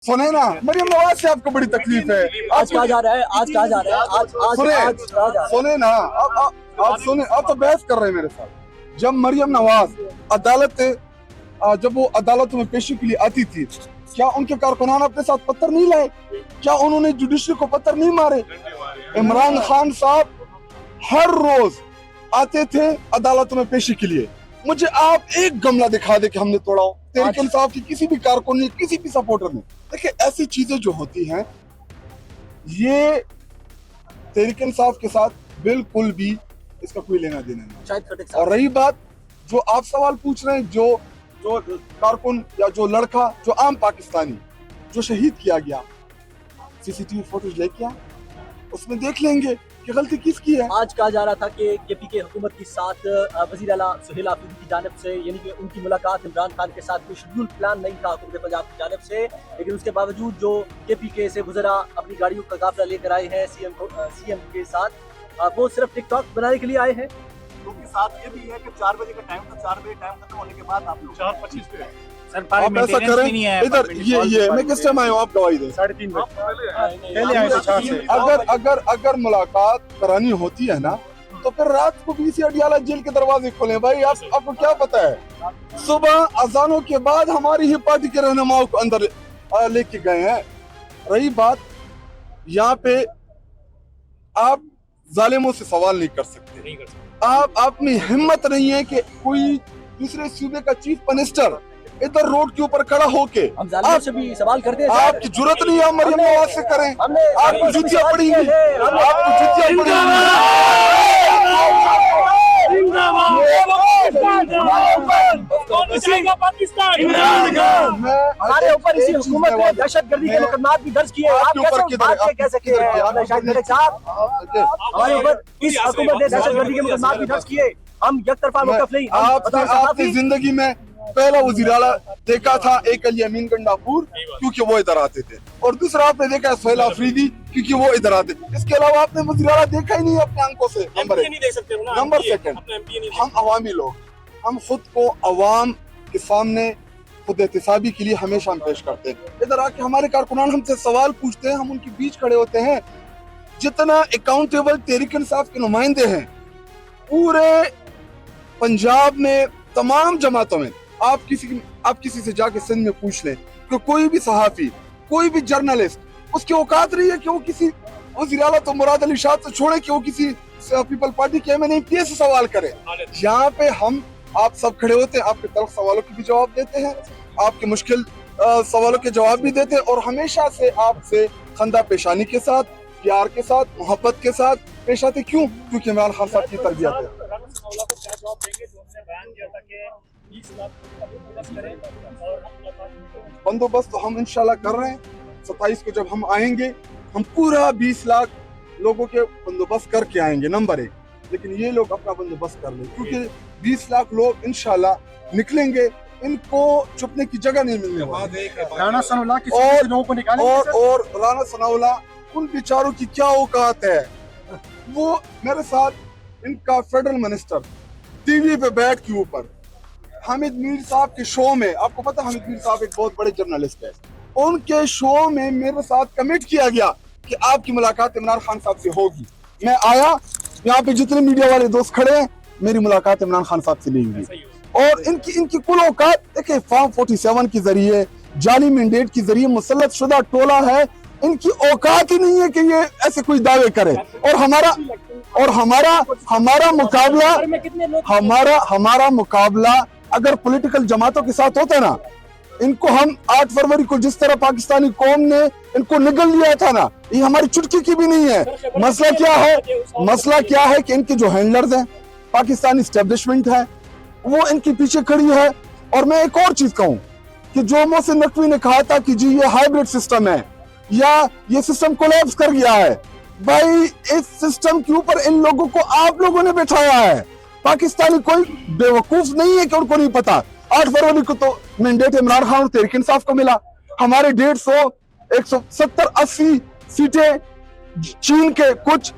सुने ना, मरियम नवाज से आपको बड़ी तकलीफ है। आज कहा जा रहा है, आज कहा जा रहा है, सुने ना, आप सुने, आप तो बहस कर रहे हैं मेरे साथ। जब मरियम नवाज जब वो अदालत में पेशी के लिए आती थी, क्या उनके कारकुनान अपने साथ पत्थर नहीं लाए? क्या उन्होंने जुडिशरी को पत्थर नहीं मारे? इमरान खान साहब हर रोज आते थे अदालत में पेशी के लिए। मुझे आप एक गमला दिखा दे कि हमने तोड़ा हो, तहरीक इंसाफ की किसी भी कारकुन ने, किसी भी सपोर्टर ने। देखिए, ऐसी चीजें जो होती हैं, ये तहरीक इंसाफ के साथ बिल्कुल भी इसका कोई लेना देना नहीं। और रही बात जो आप सवाल पूछ रहे हैं, जो कारकुन या जो लड़का, जो आम पाकिस्तानी जो शहीद किया गया, सीसीटीवी फुटेज लेके आ, उसमें देख लेंगे कि गलती किसकी है। आज कहा जा रहा था कि केपीके हुकूमत के साथ वज़ीर आला सुहेल आफरीदी की जानिब से, यानी कि उनकी मुलाकात इमरान खान के साथ कोई शेड्यूल प्लान नहीं था हुकूमत पंजाब की जानिब से, लेकिन उसके बावजूद जो केपीके से वज़रा अपनी गाड़ियों का काफिला लेकर आए हैं सीएम के साथ, वो सिर्फ टिकटॉक बनाने के लिए आए हैं। उनके साथ ये भी है कि 4 बजे का टाइम था, 4 बजे टाइम खत्म होने के बाद आप लोग 4:25 पे सर आप ऐसा करें, इधर ये मैं किस टाइम आया हूँ, आप गवाही दें। 3:30 पहले आए थे 4 से। अगर मुलाकात करानी होती है ना, तो फिर रात को बीसी अडियाला जेल के दरवाजे खोले भाई। आपको क्या पता है, सुबह अजानों के बाद हमारी ही पार्टी के रहनुमाओं को अंदर लेके गए हैं। रही बात, यहाँ पे आप जालिमों से सवाल नहीं कर सकते। आप में हिम्मत नहीं है कि कोई दूसरे सूबे का चीफ मिनिस्टर इधर रोड के ऊपर खड़ा होके आप से भी सवाल करते हैं। आपकी जरूरत नहीं है मरियम नवाज से करें, आपको जुतियां पड़ेंगी, आपको जुतियां हमारे ऊपर इसी हुकूमत ने दहशतगर्दी के मुकदमात भी दर्ज किए। आप कैसे कह सकते हैं हमारे ऊपर इस हुकूमत ने दहशतगर्दी के मुकदमात भी दर्ज किए? हम यकतरफा मौक़िफ़ नहीं। आपने जिंदगी में पहला वज़ीर आला देखा था एक अली अमीन गंडापुर, क्योंकि वो इधर आते थे, और दूसरा आपने देखा है सुहेल आफरीदी, क्योंकि वो इधर आते। इसके अलावा आपने वज़ीर आला देखा ही नहीं अपने आंखों से। नंबर सेकंड, हम अवामी लोग, हम खुद को अवाम के सामने खुद एहतसाबी के लिए हमेशा हम पेश करते हैं। इधर आके हमारे कारकुनान हमसे सवाल पूछते हैं, हम उनके बीच खड़े होते हैं। जितना अकाउंटेबल तहरीक इंसाफ के नुमाइंदे हैं पूरे पंजाब में, तमाम जमातों में, आप किसी से जाके सिंध में पूछ लें कि कोई भी सहाफी, कोई भी जर्नलिस्ट, उसकी औकात नहीं है कि वो किसी वज़ीर आला तो मुराद अली शाह से छोड़े कि वो किसी पीपल पार्टी के MNP से सवाल करे। यहाँ पे हम आप सब खड़े होते हैं, आपके तल्ख सवालों के भी जवाब देते हैं, आपके मुश्किल सवालों के जवाब भी देते हैं, और हमेशा से आपसे खंदा पेशानी के साथ, प्यार के साथ, मोहब्बत के साथ पेश आते। क्यों? क्योंकि इमरान खान साहब की तरबियत है। बंदोबस्त तो हम इंशाल्लाह कर रहे हैं। 27 को जब हम आएंगे, हम पूरा 20 लाख लोगों के बंदोबस्त करके आएंगे, नंबर 1। लेकिन ये लोग अपना बंदोबस्त कर लें, क्योंकि 20 लाख लोग इंशाल्लाह निकलेंगे, इनको छुपने की जगह नहीं मिलने वाली। राणा सनाउल्लाह और राणा सनाउल्लाह, उन बेचारों की क्या औकात है। वो मेरे साथ इनका फेडरल मिनिस्टर टीवी पे बैठ के ऊपर हामिद मीर साहब के शो में, आपको पता हामिद मीर साहब एक बहुत बड़े जर्नलिस्ट है, उनके शो में मेरे साथ कमिट किया गया कि आपकी मुलाकात इमरान खान साहब से होगी। मैं आया, यहाँ पे जितने मीडिया वाले दोस्त खड़े हैं, मेरी मुलाकात इमरान खान साहब से नहीं हुई। और इनकी कुल औकात देखिए, फॉर्म 47 के जरिए, जाली मैंडेट के जरिए मुसल्लत शुदा टोला है, इनकी औकात ही नहीं है कि ये ऐसे कोई दावे करे। और हमारा मुकाबला अगर पॉलिटिकल जमातों के साथ होता ना, इनको हम 8 फरवरी को जिस तरह पाकिस्तानी कौम ने इनको निगल लिया था ना, ये हमारी चुटकी की भी नहीं है। मसला क्या है कि इनके जो हैंडलर्स हैं, पाकिस्तानी एस्टेब्लिशमेंट है, वो इनके पीछे खड़ी है। और मैं एक और चीज कहूं कि जो मोहसिन नकवी ने कहा था कि जी ये हाइब्रिड सिस्टम है या ये सिस्टम कोलैप्स कर गया है, भाई इस सिस्टम के ऊपर इन लोगों को आप लोगों ने बैठाया है। पाकिस्तानी कोई बेवकूफ नहीं है कि उनको नहीं पता। 8 फरवरी को तो मैंडेट इमरान खान और तहरीक इंसाफ को मिला। हमारे 150, 170, 80 सीटें चीन के कुछ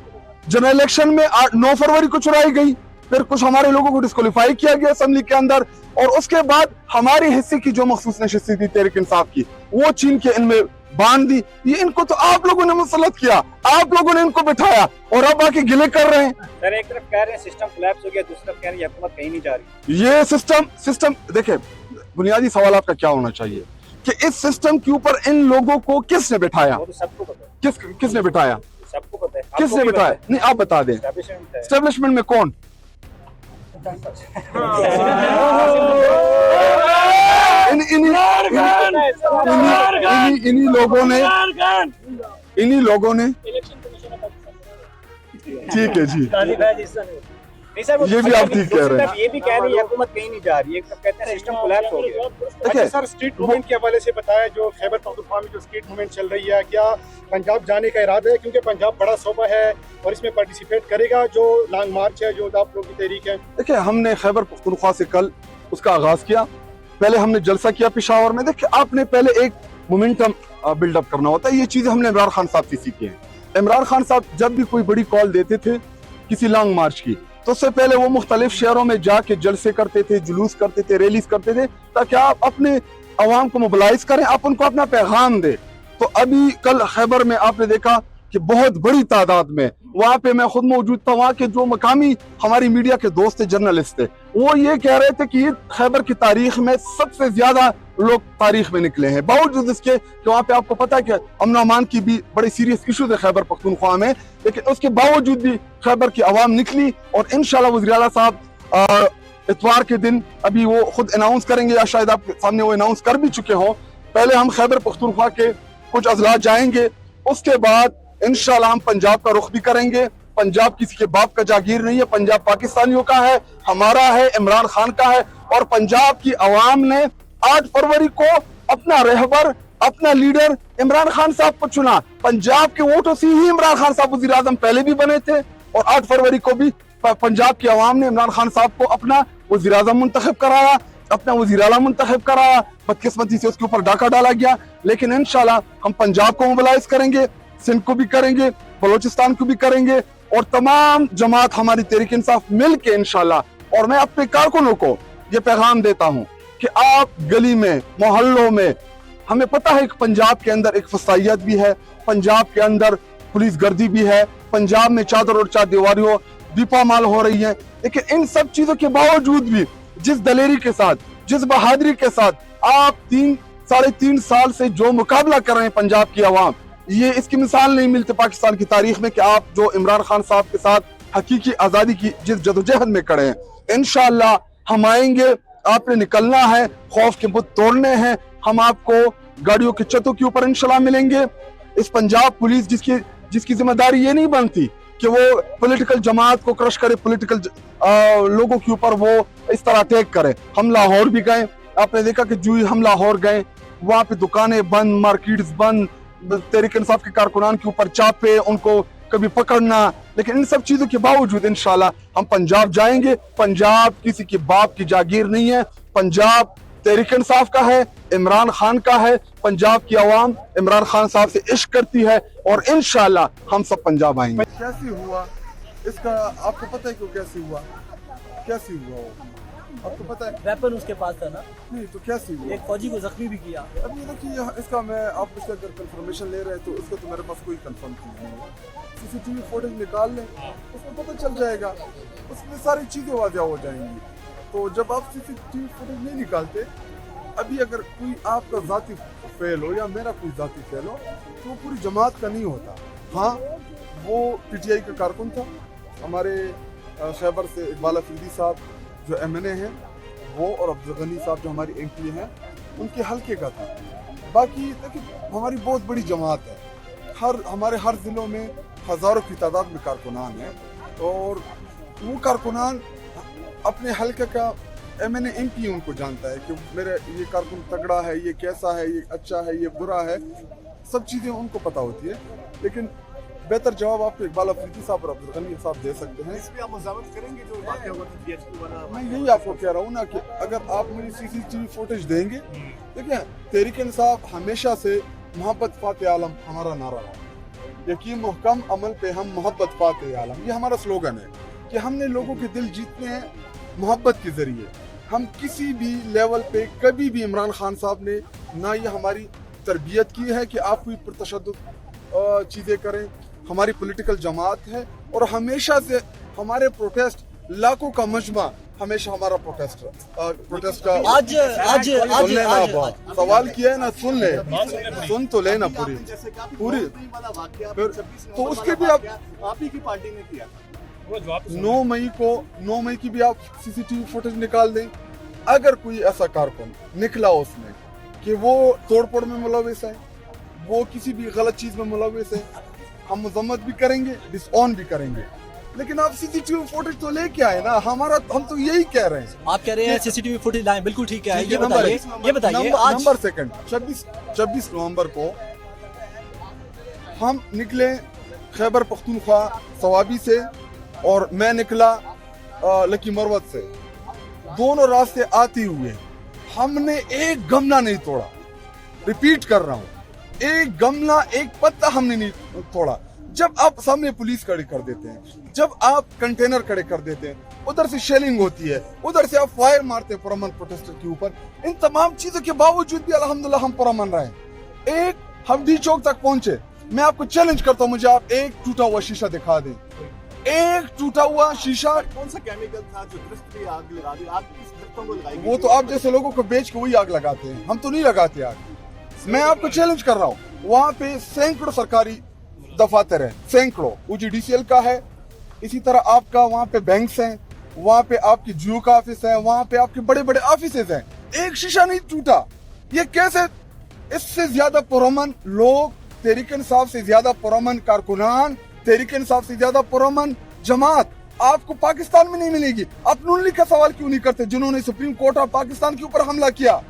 जनरल इलेक्शन में 9 फरवरी को चुराई गई, फिर कुछ हमारे लोगों को डिस्क्वालीफाई किया गया असेंबली के अंदर, और उसके बाद हमारे हिस्से की जो मखसूस नशिस्तें थी तहरीक इंसाफ की, वो चीन के इनमें बांध दी, ये इनको तो आप लोगों ने मुसल्लत किया, आप लोगों ने इनको बिठाया और अब आके गिले कर रहे हैं। सर एक तरफ कह रहे हैं सिस्टम कोलैप्स हो गया, दूसरी तरफ कह रहे हैं ये हुकूमत कहीं नहीं जा रही। ये सिस्टम देखिए, बुनियादी सवाल आपका क्या होना चाहिए कि इस सिस्टम के ऊपर इन लोगों को किसने बिठाया, वो तो सबको पता है, किसने बिठाया, सबको पता है, किसने बिठाया? नहीं आप बता दें, एस्टैब्लिशमेंट है। एस्टेब्लिशमेंट में कौन? इन्हीं लोगों ने ठीक है जी, नहीं सर, वो ये भी आप ठीक कह रहे हैं। ये भी कह रही है हुकूमत कहीं नहीं जा रही है, एक तरफ कहते हैं सिस्टम कोलैप्स हो गया। देखिए सर स्ट्रीट मूवमेंट के हवाले से बताया, जो खैबर पख्तूनख्वा में जो स्ट्रीट मूवमेंट चल रही है, क्या पंजाब जाने का इरादा है? क्योंकि पंजाब बड़ा सूबा है और इसमें पार्टिसिपेट करेगा, जो लॉन्ग मार्च है, जो आप लोगों की तहरीक है। देखिए हमने खैबर पख्तूनख्वा से कल उसका आगाज किया, पहले हमने जलसा किया पेशावर में। देखिए आपने पहले एक मोमेंटम बिल्डअप करना होता है, ये चीजें हमने इमरान खान साहब से सीखी हैं। इमरान खान साहब जब भी कोई बड़ी कॉल देते थे किसी लॉन्ग मार्च की, तो उससे पहले वो मुख्तलिफ शहरों में जाके जलसे करते थे, जुलूस करते थे, रैलीज करते थे, ताकि आप अपने अवाम को मोबिलाइज करें, आप उनको अपना पैगाम दे। तो अभी कल खैबर में आपने देखा कि बहुत बड़ी तादाद में, वहाँ पे मैं खुद मौजूद था, वहाँ के जो मकामी हमारी मीडिया के दोस्त थे, जर्नलिस्ट थे, वो ये कह रहे थे कि ये खैबर की तारीख में सबसे ज्यादा लोग तारीख में निकले हैं, बावजूद इसके कि वहाँ पे आपको पता है कि अमन अमान की भी बड़े सीरियस इशूज है खैबर पख्तूनख्वा में, लेकिन उसके बावजूद भी खैबर की आवाम निकली। और इंशाल्लाह वज़ीर आला साहब इतवार के दिन अभी वो खुद अनाउंस करेंगे, या शायद आपके सामने वो अनाउंस कर भी चुके हों, पहले हम खैबर पख्तूनख्वा के कुछ अजला जाएंगे, उसके बाद इंशाल्लाह हम पंजाब का रुख भी करेंगे। पंजाब किसी के बाप का जागीर नहीं है, पंजाब पाकिस्तानियों का है, हमारा है, इमरान खान का है। और पंजाब की आवाम ने 8 फरवरी को अपना रहबर, अपना लीडर इमरान खान साहब को चुना। पंजाब के वोटों से ही इमरान खान साहब वज़ीर आज़म पहले भी बने थे, और 8 फरवरी को भी पंजाब की आवाम ने इमरान खान साहब को अपना वज़ीर आज़म मुंतखब कराया, अपना वज़ीर आला मुंतखब कराया। बदकिस्मती से उसके ऊपर डाका डाला गया, लेकिन इंशाल्लाह हम पंजाब को मोबिलाइज करेंगे, सिंध को भी करेंगे, बलोचिस्तान को भी करेंगे, और तमाम जमात हमारी तहरीक इंसाफ मिल के इंशाल्लाह। और मैं अपने कारकुनों को ये पैगाम देता हूँ कि आप गली में, मोहल्लों में, हमें पता है कि पंजाब के अंदर एक फसाइयत भी है, पंजाब के अंदर पुलिस गर्दी भी है, पंजाब में चादर और चार दीवारियों भी पामाल हो रही है, लेकिन इन सब चीजों के बावजूद भी जिस दलेरी के साथ, जिस बहादुरी के साथ आप 3-3.5 साल से जो मुकाबला कर रहे हैं पंजाब की आवाम, ये इसकी मिसाल नहीं मिलती पाकिस्तान की तारीख में कि आप जो इमरान खान साहब के साथ हकीकी आजादी की जिस जदोजहद में खड़े हैं। इंशाअल्लाह हम आएंगे, आपने निकलना है, खौफ के बुत तोड़ने हैं, हम आपको गाड़ियों के छतों के ऊपर इंशाअल्लाह मिलेंगे। इस पंजाब पुलिस जिसकी जिम्मेदारी ये नहीं बनती कि वो पॉलिटिकल जमात को क्रश करे, पॉलिटिकल लोगों के ऊपर वो इस तरह अटैक करे। हम लाहौर भी गए, आपने देखा कि जो हम लाहौर गए, वहाँ पे दुकानें बंद, मार्केट्स बंद, तहरीक इंसाफ के कारकुनान के ऊपर चापे, उनको कभी पकड़ना, लेकिन इन सब चीजों के बावजूद इंशाल्लाह हम पंजाब जाएंगे। पंजाब किसी के बाप की जागीर नहीं है, पंजाब तहरीक इंसाफ का है, इमरान खान का है। पंजाब की आवाम इमरान खान साहब से इश्क करती है, और इंशाल्लाह हम सब पंजाब आएंगे। कैसे हुआ इसका आपको पता है? क्यों कैसे हुआ? कैसे हुआ वो आपको पता है? वेपन उसके पास था ना? नहीं तो कैसे हुआ? एक फौजी को जख्मी भी किया। अब ये देखिए, इसका मैं आप इसका अगर कंफर्मेशन ले रहे हैं तो इसका तो मेरे पास कोई कंफर्म चीज़ नहीं है। सीसीटीवी फुटेज निकाल लें, उसमें पता चल जाएगा, उसमें सारी चीज़ें वाज़ह हो जाएंगी। तो जब आप सीसीटीवी फुटेज नहीं निकालते, अभी अगर कोई आपका ज़ाती फेल हो या मेरा कोई ज़ाती फेल हो, तो वो पूरी जमात का नहीं होता। हाँ, वो PTI का कारकुन था, हमारे खैबर से इकबाल अफरीदी साहब जो MNA हैं वो, और अब्दुल गनी साहब जो हमारी MP हैं, उनके हल्के का था। बाकी देखिए हमारी बहुत बड़ी जमात है, हमारे हर ज़िलों में हज़ारों की तादाद में कारकुनान हैं, और वो कारकुनान अपने हल्के का MNA MP उनको जानता है कि मेरा ये कारकुन तगड़ा है, ये कैसा है, ये अच्छा है, ये बुरा है, सब चीज़ें उनको पता होती है। लेकिन बेहतर जवाब आपको इकबाल अफरीदी साहब और अब्दुल गनी साहब दे सकते हैं। इसमें आप मुज़ाहमत करेंगे जो वाक़या हुआ था DHP वाला? मैं यही आपको कह रहा हूँ ना कि अगर आप मुझे CCTV फुटेज देंगे, देखिए तहरीक इंसाफ हमेशा से मोहब्बत फाते आलम हमारा नारा रहा, यकीन मुहकम अमल पे हम मोहब्बत फाते आलम, ये हमारा स्लोगन है कि हमने लोगों के दिल जीतने हैं मोहब्बत के ज़रिए। हम किसी भी लेवल पे कभी भी इमरान खान साहब ने ना ये हमारी तरबियत की है कि आप कोई पुरतशद्दुद चीज़ें करें। हमारी पॉलिटिकल जमात है और हमेशा से हमारे प्रोटेस्ट लाखों का मजमा हमेशा हमारा प्रोटेस्ट का आज आज आज सुन लेना आज बात, सवाल किया है ना, सुन ले, सुन तो लेना पूरी जैसे काफी पूरी। वाला वाकया फिर 26 तो नवंबर उसके वाला भी वाकया आप ही की पार्टी ने किया था। 9 मई की भी आप सीसीटीवी फुटेज निकाल दें। अगर कोई ऐसा कारकुन निकला उसमें कि वो तोड़फोड़ में मुलविस है, वो किसी भी गलत चीज में मुलविस है, हम मजम्मत भी करेंगे, डिसऑन भी करेंगे, लेकिन आप सीसीटीवी फुटेज तो लेके आए ना। हम तो यही कह रहे हैं। आप कह रहे हैं सीसीटीवी फुटेज लाएं, बिल्कुल ठीक है। ठीक ये है, नंबर बताइए आज नंबर सेकंड 26 नवंबर को हम निकले खैबर पख्तूनख्वा सवाबी से और मैं निकला लकी मरवत से। दोनों रास्ते आते हुए हमने एक गमला नहीं तोड़ा। रिपीट कर रहा हूँ, एक गमला, एक पत्ता हमने नहीं तोड़ा। जब आप सामने पुलिस खड़ी कर देते हैं, जब आप कंटेनर खड़े कर देते हैं, उधर से शेलिंग होती है, उधर से आप फायर मारते हैं पुरअमन प्रोटेस्टर के ऊपर, इन तमाम चीजों के बावजूद भी अल्हम्दुलिल्लाह हम पुरअमन रहे। एक हम डी चौक तक पहुंचे। मैं आपको चैलेंज करता हूं, मुझे आप एक टूटा हुआ शीशा दिखा दें, एक टूटा हुआ शीशा। कौन सा केमिकल था जो दरख्त पे आग लगा दी? आप किस दरख्तों को लगाई? वो तो आप जैसे लोगों को बेच के वही आग लगाते हैं, हम तो नहीं लगाते आग। मैं आपको चैलेंज कर रहा हूँ, वहां पे सैकड़ों सरकारी दफातर है, सैकड़ों। UGDCL का है, इसी तरह आपका वहां पे बैंक्स हैं, वहां पे आपकी जियो का ऑफिस है, वहां पे आपके बड़े बड़े ऑफिसेज हैं। एक शीशा नहीं टूटा। ये कैसे? इससे ज्यादा पुरअमन लोग, तहरीक इंसाफ से ज्यादा पुरअमन कारकुनान, तहरीक इंसाफ से ज्यादा पुरअमन जमात आपको पाकिस्तान में नहीं मिलेगी। आप नून लीग का सवाल क्यों नहीं करते, जिन्होंने सुप्रीम कोर्ट ऑफ पाकिस्तान के ऊपर हमला किया?